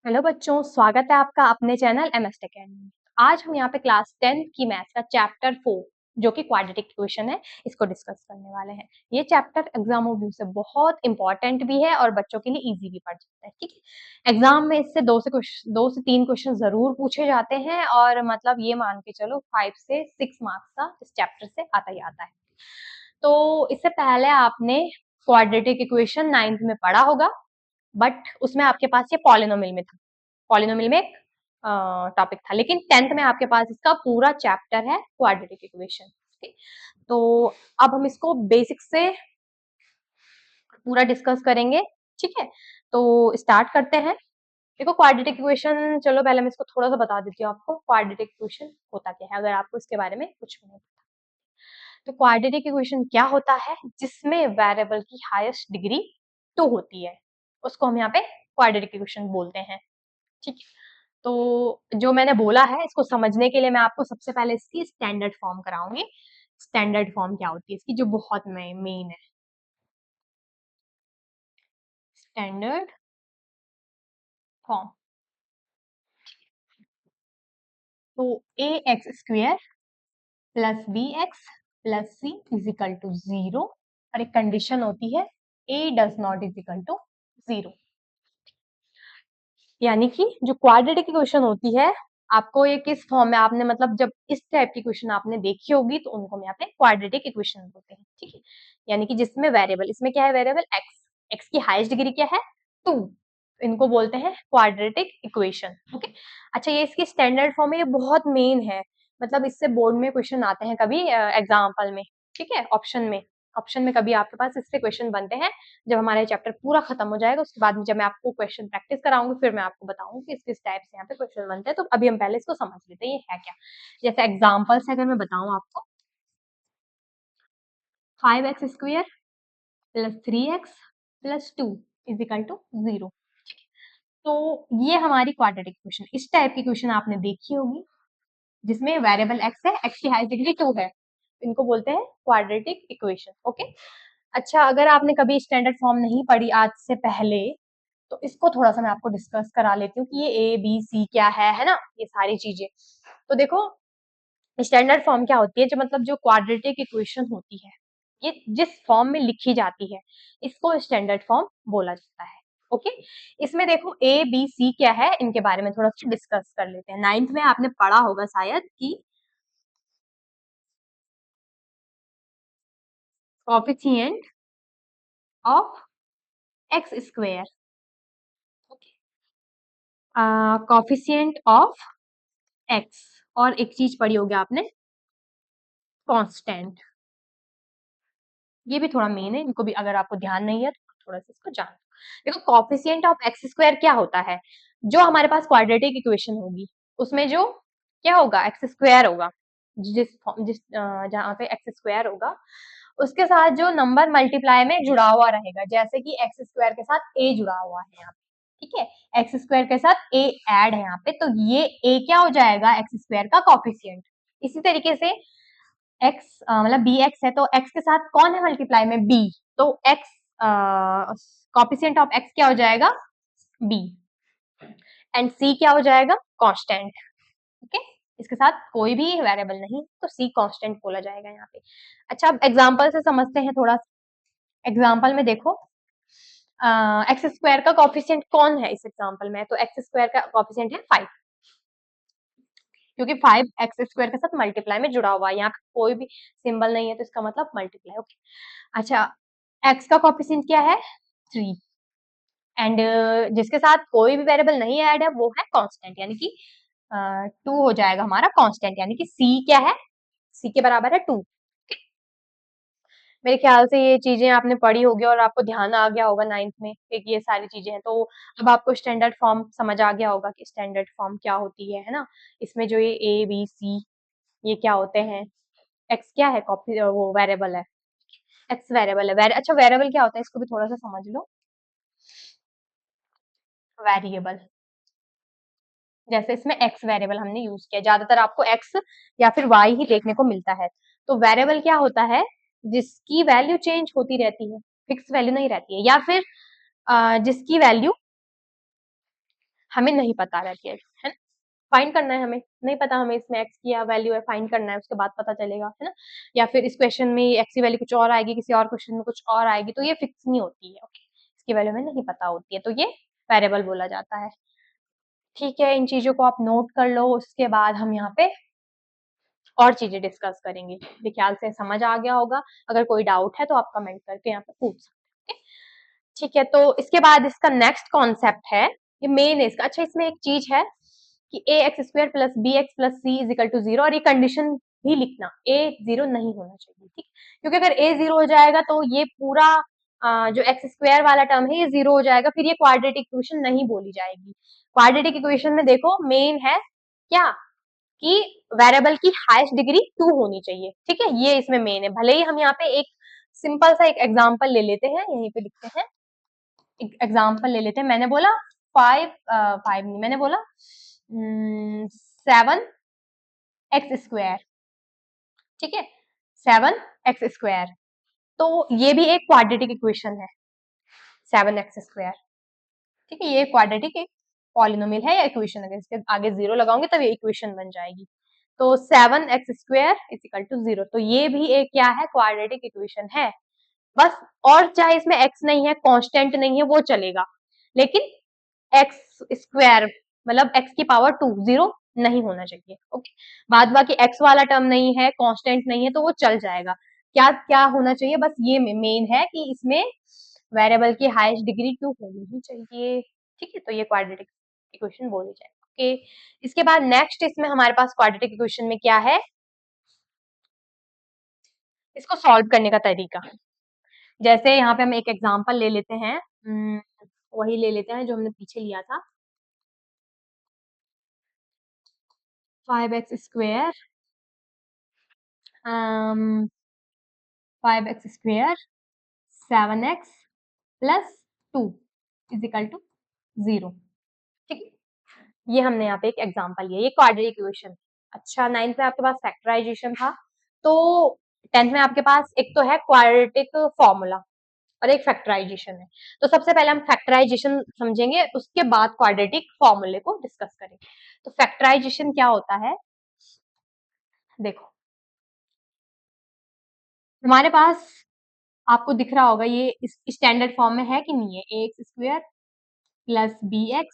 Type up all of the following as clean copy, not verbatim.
Hello बच्चों, स्वागत है आपका अपने चैनल एमएस अकेडमी में। आज हम यहाँ पे क्लास 10th की मैथ्स का चैप्टर 4 जो कि क्वाड्रेटिक इक्वेशन है, इसको डिस्कस करने वाले हैं। ये चैप्टर एग्जाम व्यू से बहुत इंपॉर्टेंट भी है और बच्चों के लिए इजी भी पड़ जाता है। ठीक है, एग्जाम में इससे दो से तीन क्वेश्चन जरूर पूछे जाते हैं और मतलब ये मान के चलो 5 से 6 मार्क्स का इस चैप्टर से आता ही आता है। तो इससे पहले आपने क्वाड्रेटिक इक्वेशन 9th में पढ़ा होगा, बट उसमें आपके पास ये पॉलिनोमियल में था। पॉलिनोमियल में एक टॉपिक था, लेकिन 10th में आपके पास इसका पूरा चैप्टर है क्वाड्रेटिक इक्वेशन। तो अब हम इसको बेसिक से पूरा डिस्कस करेंगे। ठीक है, तो स्टार्ट करते हैं। देखो क्वाड्रेटिक इक्वेशन, चलो पहले मैं इसको थोड़ा सा बता देती हूँ आपको क्वाड्रेटिक इक्वेशन होता क्या है, अगर आपको इसके बारे में कुछ नहीं पता। तो क्वाड्रेटिक इक्वेशन क्या होता है, जिसमें वेरिएबल की हाईएस्ट डिग्री 2 होती है, उसको हम यहाँ पे क्वाड्रेटिक इक्वेशन बोलते हैं। ठीक है, तो जो मैंने बोला है इसको समझने के लिए मैं आपको सबसे पहले इसकी स्टैंडर्ड फॉर्म कराऊंगी। स्टैंडर्ड फॉर्म क्या होती है इसकी, जो बहुत मेन है। स्टैंडर्ड फॉर्म, तो a x square plus b x plus c equal to 0 और एक कंडीशन होती है a does not equal to 0। यानी कि जो क्वाड्रेटिक इक्वेशन होती है, आपको ये किस फॉर्म में आपने मतलब जब इस टाइप की इक्वेशन आपने देखी होगी तो उनको हम यहाँ पे क्वाड्रेटिक इक्वेशन बोलते हैं। ठीक है, यानी कि जिसमें वेरिएबल, इसमें क्या है वेरिएबल एक्स, एक्स की हाईएस्ट डिग्री क्या है 2, इनको बोलते हैं क्वाड्रेटिक इक्वेशन। ओके, अच्छा ये इसकी स्टैंडर्ड फॉर्म है, ये बहुत मेन है, मतलब इससे बोर्ड में क्वेश्चन आते हैं कभी एग्जाम्पल में। ठीक है, ऑप्शन में कभी आपके पास इससे क्वेश्चन बनते हैं। जब हमारा चैप्टर पूरा खत्म हो जाएगा उसके बाद में जब मैं आपको क्वेश्चन प्रैक्टिस कराऊंगी फिर मैं आपको बताऊंगी कि किस टाइप से यहाँ पे क्वेश्चन बनते हैं। तो अभी हम पहले इसको समझ लेते हैं ये है क्या। जैसे एग्जाम्पल से अगर मैं बताऊं आपको, 5x² plus 3x plus 2 is equal to 0। तो ये हमारी क्वाड्रेटिक इक्वेशन, इस टाइप की क्वेश्चन आपने देखी होगी जिसमें वेरिएबल x है, x की हाईएस्ट डिग्री 2 है, इनको बोलते हैं क्वाड्रेटिक इक्वेशन। ओके, अच्छा अगर आपने कभी स्टैंडर्ड फॉर्म नहीं पढ़ी आज से पहले तो इसको थोड़ा सा मैं आपको डिस्कस करा लेती हूँ कि ये ए बी सी क्या है ना, ये सारी चीजें। तो देखो स्टैंडर्ड फॉर्म क्या होती है, जो मतलब जो क्वाड्रेटिक इक्वेशन होती है ये जिस फॉर्म में लिखी जाती है इसको स्टैंडर्ड फॉर्म बोला जाता है। ओके, इसमें देखो ए बी सी क्या है, इनके बारे में थोड़ा सा डिस्कस कर लेते हैं। 9th में आपने पढ़ा होगा शायद कि coefficient of x square, coefficient of x, और एक चीज पढ़ी होगी आपने कांस्टेंट। ये भी थोड़ा मेन है, इनको भी अगर आपको ध्यान नहीं है तो थोड़ा सा इसको जान लो। देखो कोएफिशिएंट ऑफ एक्स स्क्वायर क्या होता है, जो हमारे पास क्वाड्रेटिक इक्वेशन होगी उसमें जो क्या होगा एक्स स्क्वायर होगा, जिस जहाँ पे एक्स स्क्वायर होगा उसके साथ जो नंबर मल्टीप्लाई में जुड़ा हुआ रहेगा, जैसे कि एक्स स्क्वायर के साथ ए जुड़ा हुआ है यहाँ पे। ठीक है, एक्स स्क्वायर के साथ ए ऐड है यहाँ पे, तो ये ए क्या हो जाएगा एक्स स्क्वायर का कोएफिशिएंट। इसी तरीके से एक्स मतलब बी एक्स है तो एक्स के साथ कौन है मल्टीप्लाई में बी, तो एक्स कोएफिशिएंट ऑफ एक्स क्या हो जाएगा बी, एंड सी क्या हो जाएगा कांस्टेंट। ओके, इसके साथ कोई भी वेरिएबल नहीं तो सी कांस्टेंट बोला जाएगा यहाँ पे। अच्छा अब एग्जांपल से समझते हैं थोड़ा। एग्जांपल में देखो एक्स स्क्वायर का कोएफिशिएंट कौन है इस एग्जांपल में, तो एक्स स्क्वायर का कोएफिशिएंट है 5, क्योंकि 5 एक्स स्क्वायर के साथ मल्टीप्लाई में जुड़ा हुआ है, यहाँ पे कोई भी सिंबल नहीं है तो इसका मतलब मल्टीप्लाई। ओके, अच्छा एक्स का कोएफिशिएंट क्या है 3, एंड जिसके साथ कोई भी वेरिएबल नहीं ऐड है वो है कांस्टेंट, यानी कि 2 हो जाएगा हमारा कांस्टेंट, यानी कि सी क्या है, सी के बराबर है 2। मेरे ख्याल से ये चीजें आपने पढ़ी होगी और आपको ध्यान आ गया होगा 9th में कि ये सारी चीजें हैं। तो अब आपको स्टैंडर्ड फॉर्म समझ आ गया होगा कि स्टैंडर्ड फॉर्म क्या होती है ना। इसमें जो ये ए बी सी ये क्या होते हैं, एक्स क्या है कॉपी वो वेरिएबल है, एक्स वेरिएबल है। अच्छा वेरिएबल क्या होता है इसको भी थोड़ा सा समझ लो। वेरिएबल, जैसे इसमें एक्स वेरिएबल हमने यूज किया, ज्यादातर आपको एक्स या फिर वाई ही देखने को मिलता है। तो वेरिएबल क्या होता है, जिसकी वैल्यू चेंज होती रहती है, फिक्स वैल्यू नहीं रहती है, या फिर जिसकी वैल्यू हमें नहीं पता रहती है ना, फाइंड करना है हमें, नहीं पता हमें इसमें x की वैल्यू है, फाइंड करना है, उसके बाद पता चलेगा, है ना। या फिर इस क्वेश्चन में x की वैल्यू कुछ और आएगी, किसी और क्वेश्चन में कुछ और आएगी, तो ये फिक्स नहीं होती है। ओके, इसकी वैल्यू हमें नहीं पता होती है, तो ये वेरिएबल बोला जाता है। ठीक है, इन चीजों को आप नोट कर लो, उसके बाद हम यहाँ पे और चीजें डिस्कस करेंगे। मेरे ख्याल से समझ आ गया होगा, अगर कोई डाउट है तो आप कमेंट करके यहाँ पे पूछ सकते हैं। ठीक है, तो इसके बाद इसका नेक्स्ट कॉन्सेप्ट है, ये मेन है इसका। अच्छा, इसमें एक चीज है कि a x square plus b x plus c is equal to zero, और ये कंडीशन भी लिखना, ए जीरो नहीं होना चाहिए, ठीक। क्योंकि अगर ए जीरो हो जाएगा तो ये पूरा जो एक्स स्क्वायर वाला टर्म है ये जीरो हो जाएगा, फिर ये क्वाड्रेटिक इक्वेशन नहीं बोली जाएगी। क्वाड्रेटिक इक्वेशन में देखो मेन है क्या, कि वेरिएबल की हाईएस्ट डिग्री 2 होनी चाहिए, ठीक है, ये इसमें मेन है। भले ही हम यहाँ पे एक सिंपल सा एक एग्जांपल ले लेते हैं, यहीं पे लिखते हैं, एक एग्जांपल ले लेते हैं। मैंने बोला 5 नहीं, मैंने बोला 7x², ठीक है, 7x², तो ये भी एक क्वाड्रेटिक इक्वेशन है, 7x², ठीक है, ये क्वाड्रेटिक एक पॉलिनोमियल है या इक्वेशन, अगर इसके आगे जीरो लगाऊंगे तब ये इक्वेशन बन जाएगी। तो 7x² इज इक्वल टू 0, तो ये भी एक क्या है, क्वाड्रेटिक इक्वेशन है। बस, और चाहे इसमें x नहीं है, कांस्टेंट नहीं है, वो चलेगा, लेकिन x² मतलब x की पावर 2 जीरो नहीं होना चाहिए। ओके, बाद बाकी x वाला टर्म नहीं है, कांस्टेंट नहीं है, तो वो चल जाएगा। क्या क्या होना चाहिए, बस ये मेन है कि इसमें वेरिएबल की हाईएस्ट डिग्री 2 होनी ही चाहिए, ठीक है, तो ये क्वाड्रेटिक इक्वेशन बोली जाए। ओके, इसके बाद नेक्स्ट इसमें हमारे पास क्वाड्रेटिक इक्वेशन में क्या है, इसको सॉल्व करने का तरीका। जैसे यहाँ पे हम एक एग्जांपल ले लेते हैं, वही ले लेते हैं जो हमने पीछे लिया था, 5x² 5x² 7x plus 2 is equal to 0, ठीक है, ये हमने यहाँ पे एक एग्जांपल लिया, ये क्वाड्रेटिक इक्वेशन। अच्छा, 9th में आपके पास फैक्टराइजेशन था, तो 10th में आपके पास एक तो है क्वाड्रेटिक फॉर्मूला और एक फैक्टराइजेशन है। तो सबसे पहले हम फैक्टराइजेशन समझेंगे, उसके बाद क्वाड्रेटिक फॉर्मूले को डिस्कस करेंगे। तो फैक्टराइजेशन क्या होता है, देखो हमारे पास, आपको दिख रहा होगा ये इस स्टैंडर्ड फॉर्म में है कि नहीं है, ax² plus bx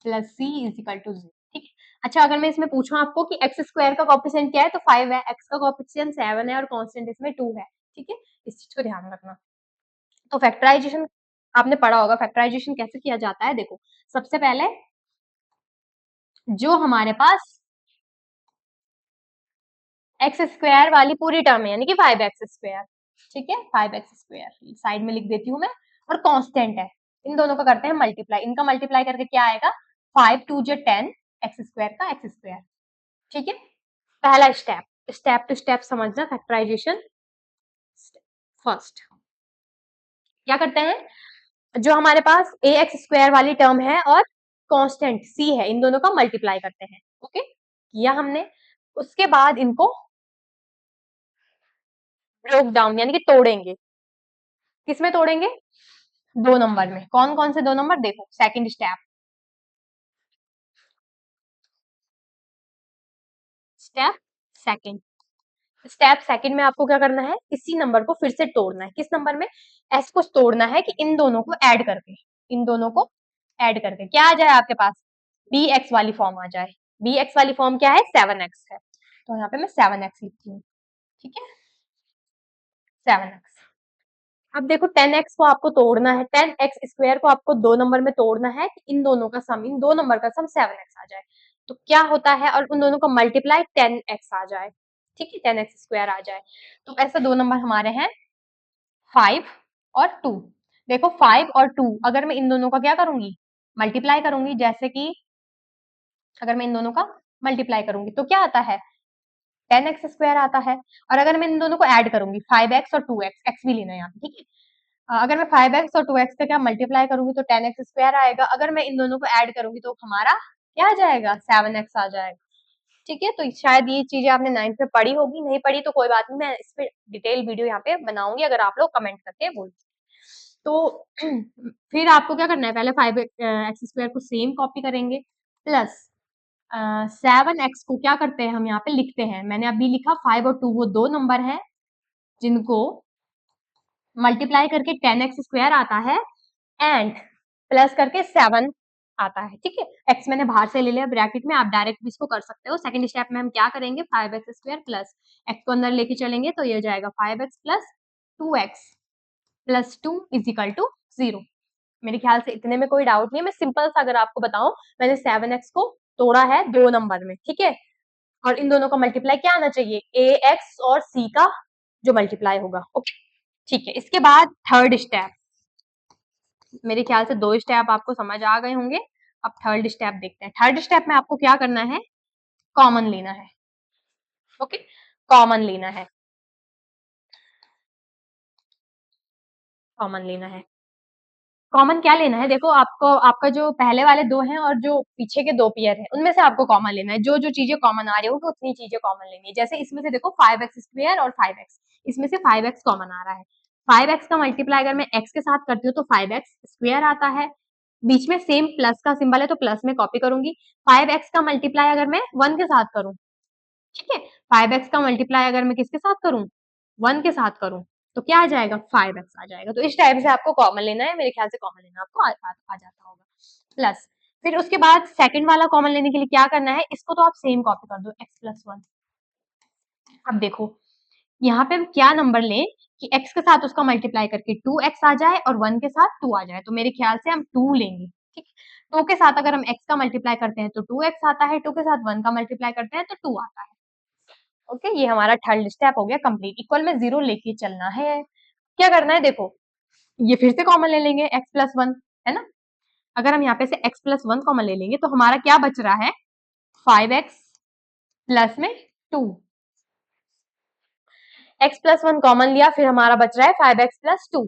plus c is equal to 0, ठीक है। अच्छा, अगर मैं इसमें पूछूं आपको कि x² का कोएफिशिएंट क्या है, तो 5 है, x का कोएफिशिएंट 7 है और कांस्टेंट इसमें 2 है, ठीक है, इस चीज को ध्यान रखना। तो फैक्टराइजेशन आपने पढ़ा होगा, फैक्टराइजेशन कैसे किया जाता है, देखो सबसे पहले जो हमारे पास x² वाली पूरी टर्म है, यानी कि 5x², ठीक है, 5x² साइड में लिख देती हूँ मैं, और कांस्टेंट है, इन दोनों का करते हैं मल्टीप्लाई, इनका मल्टीप्लाई करके क्या आएगा, 5 2 जो 10 x² का x², ठीक है। पहला स्टेप, स्टेप टू स्टेप समझना फैक्टराइजेशन। फर्स्ट क्या करते हैं, जो हमारे पास ax² वाली टर्म है और कांस्टेंट c है, इन दोनों का मल्टीप्लाई करते हैं। ओके, किया हमने, उसके बाद इनको ब्रोक डाउन यानी कि तोड़ेंगे, किसमें तोड़ेंगे, 2 नंबर में। कौन कौन से 2 नंबर, देखो second step, step second, step second में आपको क्या करना है, इसी नंबर को फिर से तोड़ना है, किस नंबर में, एस को तोड़ना है, कि इन दोनों को ऐड करके, इन दोनों को ऐड करके क्या आ जाए आपके पास, बी एक्स वाली फॉर्म आ जाए। बी एक्स वाली फॉर्म क्या है, 7x है, तो यहाँ पे मैं 7x लिखती हूँ, ठीक है, 7x। अब देखो 10x को आपको तोड़ना है, 10x² को आपको 2 नंबर में तोड़ना है, कि इन दोनों का सम, इन 2 नंबर का सम 7x आ जाए, तो क्या होता है, और उन दोनों का मल्टीप्लाई 10x आ जाए, ठीक है, 10x² आ जाए। तो ऐसे 2 नंबर हमारे हैं 5 और 2। देखो 5 और 2 अगर मैं इन दोनों का क्या करूंगी, मल्टीप्लाई करूंगी, जैसे कि अगर मैं इन दोनों का मल्टीप्लाई करूंगी तो क्या आता है, 10x² आता है, और अगर मैं इन दोनों को ऐड करूंगी 5x और 2x, x भी लेना है यहाँ पे, ठीक है, अगर मैं 5x और 2x का क्या मल्टीप्लाई करूंगी तो 10x² आएगा, अगर मैं इन दोनों को ऐड करूंगी तो हमारा क्या आ जाएगा, 7x आ जाएगा, ठीक है। तो शायद ये चीजें आपने 9th में पढ़ी होगी, नहीं पढ़ी तो कोई बात नहीं, मैं इस पे डिटेल वीडियो यहाँ पे बनाऊंगी, अगर आप लोग कमेंट करके बोल। तो फिर आपको क्या करना है, पहले 5x² को सेम कॉपी करेंगे, प्लस 7x को क्या करते हैं हम यहाँ पे लिखते हैं, मैंने अभी लिखा 5 और 2 वो दो नंबर है जिनको मल्टीप्लाई करके 10x² आता है एंड प्लस करके 7 आता है, ठीक है। x मैंने बाहर से ले लिया ब्रैकेट में, आप डायरेक्ट भी इसको कर सकते हो। सेकंड स्टेप में हम क्या करेंगे, 5x² प्लस x को अंदर लेके चलेंगे तो ये हो जाएगा 5x plus 2x plus 2 is equal to 0। मेरे ख्याल से इतने में कोई डाउट नहीं है। मैं सिंपल सा अगर आपको बताऊं, मैंने 7x को तोड़ा है दो नंबर में, ठीक है, और इन दोनों का मल्टीप्लाई क्या आना चाहिए, ax और c का जो मल्टीप्लाई होगा, ओके ठीक है। इसके बाद थर्ड स्टेप, मेरे ख्याल से दो स्टेप आपको समझ आ गए होंगे। अब थर्ड स्टेप देखते हैं। थर्ड स्टेप में आपको क्या करना है, कॉमन लेना है, ओके कॉमन लेना है, कॉमन लेना है। कॉमन क्या लेना है, देखो आपको, आपका जो पहले वाले दो हैं और जो पीछे के दो पेयर हैं उनमें से आपको कॉमन लेना है। जो जो चीजें कॉमन आ रही होगी उतनी चीजें कॉमन लेनी है। जैसे इसमें से देखो 5x² और 5x, इसमें से 5x कॉमन आ रहा है। 5x का मल्टीप्लाई अगर मैं x के साथ करती हूँ तो 5x² आता है, बीच में सेम प्लस का सिंबल है तो प्लस में कॉपी करूंगी। 5x का मल्टीप्लाई अगर मैं 1 के साथ करूं, ठीक है, 5x का मल्टीप्लाई अगर मैं किसके साथ करूं, 1 के साथ करूं, तो क्या आ जाएगा, 5x आ जाएगा। तो इस टाइप से आपको कॉमन लेना है, मेरे ख्याल से कॉमन लेना आपको आ जाता होगा। प्लस फिर उसके बाद सेकंड वाला कॉमन लेने के लिए क्या करना है, इसको तो आप सेम कॉपी कर दो, x प्लस 1। अब देखो यहाँ पे हम क्या नंबर लें कि x के साथ उसका मल्टीप्लाई करके 2x आ जाए और 1 के साथ 2 आ जाए, तो मेरे ख्याल से हम 2 लेंगे, ठीक है। 2 के साथ अगर हम x का मल्टीप्लाई करते हैं तो 2x आता है, 2 के साथ 1 का मल्टीप्लाई करते हैं तो 2 आता है, ओके। ये हमारा थर्ड स्टेप हो गया कंप्लीट। इक्वल में 0 लेके चलना है। क्या करना है, देखो ये फिर से कॉमन ले लेंगे, x प्लस 1 है ना। अगर हम यहाँ पे से x प्लस 1 कॉमन ले लेंगे तो हमारा क्या बच रहा है, 5x प्लस में 2, x प्लस 1 कॉमन लिया, फिर हमारा बच रहा है 5x प्लस 2।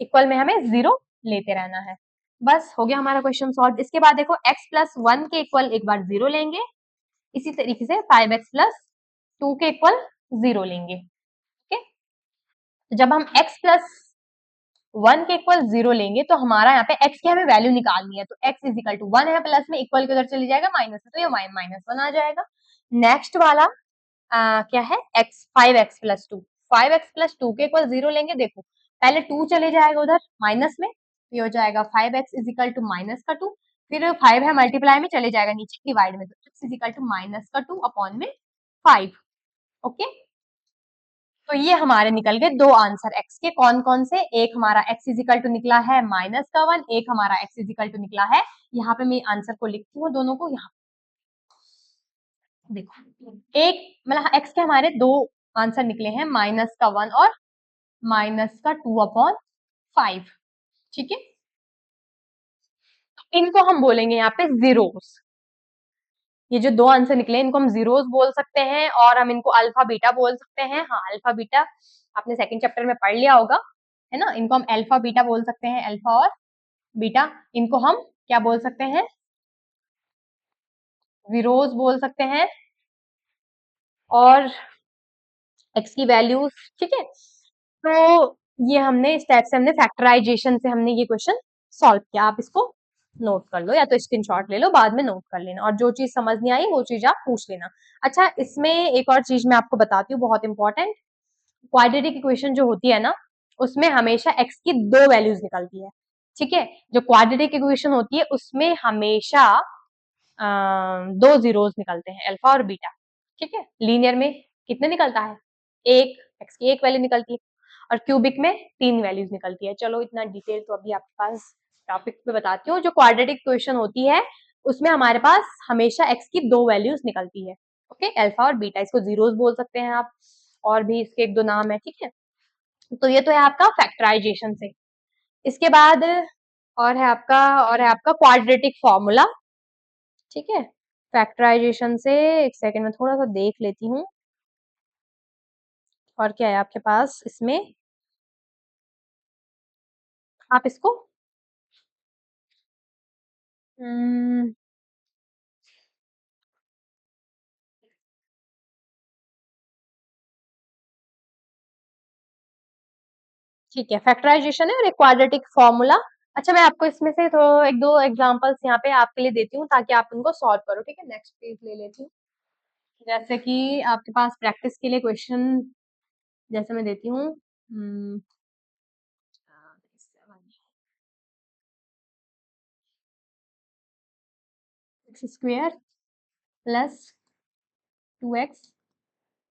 इक्वल में हमें 0 लेते रहना है। बस हो गया हमारा क्वेश्चन सॉल्व। इसके बाद देखो x प्लस 1 के इक्वल एक बार 0 लेंगे, इसी तरीके से 5x प्लस 2 के इक्वल 0 लेंगे, ओके। तो जब हम x प्लस 1 के इक्वल 0 लेंगे तो हमारा यहाँ पे x की हमें वैल्यू निकालनी है, तो x इज इक्वल टू 1 है, प्लस में इक्वल के उधर चली जाएगा माइनस में, तो ये -1 आ जाएगा। नेक्स्ट वाला क्या है, x 5x plus 2, 5x plus 2 के इक्वल 0 लेंगे, देखो पहले 2 चले जाएगा उधर माइनस में, ये हो जाएगा 5x is equal to minus का 2, फिर 5 है मल्टीप्लाई में चले जाएगा नीचे डिवाइड में, तो x is equal to minus का 2 अपॉन में 5, ओके। तो ये हमारे निकल गए दो आंसर x के, कौन कौन से, एक हमारा x इजिकल टू निकला है -1, एक हमारा x इजिकल टू निकला है, यहाँ पे मैं आंसर को लिखती हूँ दोनों को, यहाँ देखो एक मतलब x के हमारे दो आंसर निकले हैं, -1 और -2/5, ठीक है। तो इनको हम बोलेंगे यहाँ पे जीरोस। ये जो दो आंसर निकले इनको हम जीरोस बोल सकते हैं, और हम इनको अल्फा बीटा बोल सकते हैं। हाँ अल्फा बीटा आपने सेकंड चैप्टर में पढ़ लिया होगा, है ना। इनको हम अल्फा बीटा बोल सकते हैं, अल्फा और बीटा। इनको हम क्या बोल सकते हैं, जीरोस बोल सकते हैं, और एक्स की वैल्यूज, ठीक है। तो ये हमने इस टाइप से हमने फैक्टराइजेशन से हमने ये क्वेश्चन सॉल्व किया। आप इसको नोट कर लो या तो स्क्रीनशॉट ले लो, बाद में नोट कर लेना, और जो चीज समझ नहीं आई वो चीज आप पूछ लेना। अच्छा इसमें एक और चीज मैं आपको बताती हूँ बहुत इंपॉर्टेंट, क्वाड्रेटिक इक्वेशन जो होती है ना उसमें हमेशा x की दो वैल्यूज निकलती है, ठीक है। जो क्वाड्रेटिक इक्वेशन होती है उसमें हमेशा दो जीरोस निकलते हैं, अल्फा और बीटा, ठीक है। लीनियर में कितने निकलता है, एक, x की एक वैल्यू निकलती है, और क्यूबिक में तीन वैल्यूज निकलती है। चलो इतना डिटेल तो अभी आपके पास टॉपिक पे बताती हूँ। जो क्वाड्रेटिक इक्वेशन होती है उसमें हमारे पास हमेशा x की दो वैल्यूज निकलती है, ओके, अल्फा और बीटा। इसको जीरोस बोल सकते हैं आप, और भी इसके एक दो नाम है, ठीक है। तो ये तो है आपका फैक्टराइजेशन से। इसके बाद और है आपका क्वाड्रेटिक फॉर्मूला, ठीक है। फैक्टराइजेशन से एक सेकंड में थोड़ा सा देख लेती हूँ, और क्या है आपके पास इसमें, आप इसको हम्म, ठीक है, फैक्टराइजेशन है और एक क्वाड्रेटिक फॉर्मूला। अच्छा, मैं आपको इसमें से तो एक दो एग्जांपल्स यहाँ पे आपके लिए देती हूँ ताकि आप उनको सॉल्व करो। ठीक है, नेक्स्ट पेज ले लेती हूँ। जैसे कि आपके पास प्रैक्टिस के लिए क्वेश्चन जैसे मैं देती हूँ, x square plus 2x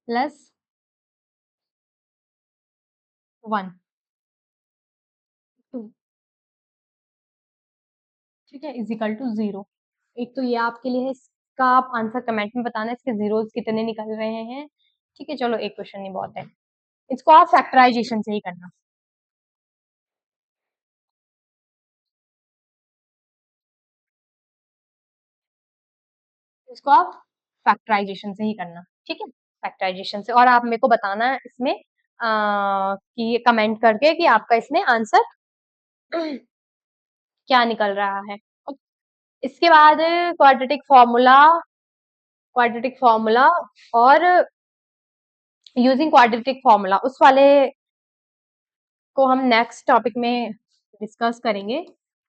plus 1 2, ठीक है, इज इक्वल टू 0। एक तो ये आपके लिए है, इसका आप आंसर कमेंट में बताना इसके जीरोस कितने निकल रहे हैं। ठीक है, चलो एक क्वेश्चन ही बहुत है, इसको आप फैक्टराइजेशन से ही करना। इसको आप फैक्टराइजेशन से ही करना। ठीक है, फैक्टराइजेशन से, और आप मेरे को बताना है इसमें कि कमेंट करके कि आपका इसमें आंसर क्या निकल रहा है। इसके बाद क्वाड्रेटिक फॉर्मूला और यूजिंग क्वाड्रेटिक फॉर्मूला उस वाले को हम नेक्स्ट टॉपिक में डिस्कस करेंगे।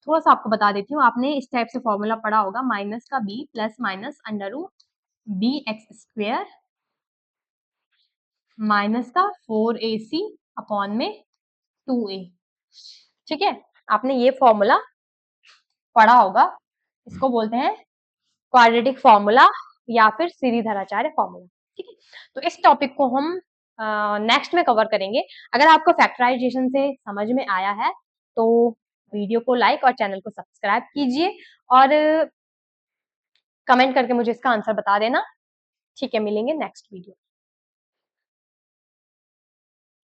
थोड़ा सा आपको बता देती हूँ, आपने इस टाइप से फॉर्मूला पढ़ा होगा, माइनस का b plus minus under root b x square minus का 4ac अपॉन में 2a। ठीक है, आपने ये फॉर्मूला पढ़ा होगा, इसको बोलते हैं क्वाड्रेटिक फॉर्मूला या फिर सीरीधराचार्य फॉर्मूला। ठीक है, तो इस टॉपिक को हम नेक्स्ट में कवर करेंगे। अगर आपको फैक्टराइजेशन से समझ में आया है तो वीडियो को लाइक और चैनल को सब्सक्राइब कीजिए और कमेंट करके मुझे इसका आंसर बता देना। ठीक है, मिलेंगे नेक्स्ट वीडियो।